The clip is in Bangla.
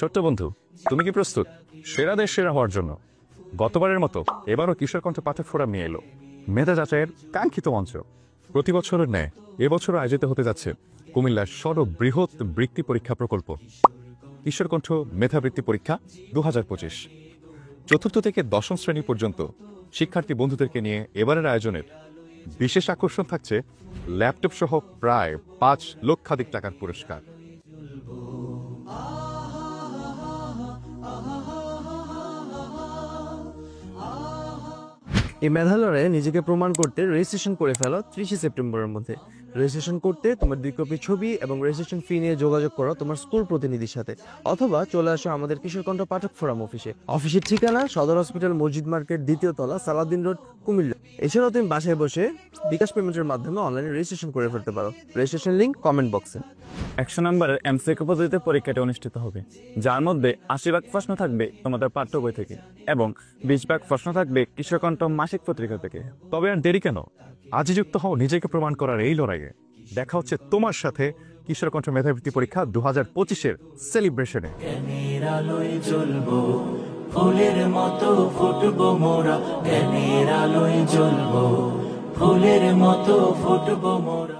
ছোট্ট বন্ধু, তুমি কি প্রস্তুত সেরাদের সেরা হওয়ার জন্য? গতবারের মতো এবারও কিশোর কণ্ঠ পাঠক ফোরাম নিয়ে এলো মেধা যাচাইয়ের কাঙ্ক্ষিত মঞ্চ। প্রতি বছরের ন্যায় এবছরও আয়োজিত হতে যাচ্ছে কুমিল্লার সর্ববৃহৎ বৃত্তি পরীক্ষা প্রকল্প কিশোর কণ্ঠ মেধাবৃত্তি পরীক্ষা 2025। চতুর্থ থেকে দশম শ্রেণী পর্যন্ত শিক্ষার্থী বন্ধুদেরকে নিয়ে এবারের আয়োজনের বিশেষ আকর্ষণ থাকছে ল্যাপটপ সহ প্রায় 5 লক্ষাধিক টাকার পুরস্কার। এই মেধালয়ে নিজেকে প্রমাণ করতে রেজিস্ট্রেশন করে ফেলো 30 সেপ্টেম্বরের মধ্যে। রেজিস্ট্রেশন করতে তোমার 2 কপি ছবি এবং রেজিস্ট্রেশন ফি নিয়ে যোগাযোগ করো তোমার স্কুল প্রতিনিধির সাথে, অথবা চলে আসো আমাদের কিশোর কণ্ঠ পাঠক ফোরাম অফিসে। অফিসের ঠিকানা সদর হসপিটাল মসজিদ মার্কেট 2য় তলা, সালাউদ্দিন রোড, কুমিল্লা। এছাড়াও তুমি বাসায় বসে বিকাশ পেমেন্টের মাধ্যমে অনলাইনে রেজিস্ট্রেশন করে ফেলতে পারো। রেজিস্ট্রেশন লিংক কমেন্ট বক্সে। 100 নম্বরের এমসিকিউ পদ্ধতিতে পরীক্ষাটি অনুষ্ঠিত হবে, যার মধ্যে 80 প্রশ্ন থাকবে তোমাদের পাঠ্য বই থেকে এবং 20 প্রশ্ন থাকবে কিশোর কণ্ঠ মাসিক পত্রিকা থেকে। তবে আর দেরি কেন, আজই যুক্ত হও নিজেকে প্রমাণ করার এই লড়াইয়ে। দেখা হচ্ছে তোমার সাথে কিশোর কণ্ঠ মেধাবৃত্তি পরীক্ষা 2025-এর সেলিব্রেশনে। জ্ঞানের আলোয় জ্বলবো, ফুলের মতো ফুটবো মোরা। জ্ঞানের আলোয় জ্বলবো, ফুলের মতো ফুটবো মোরা।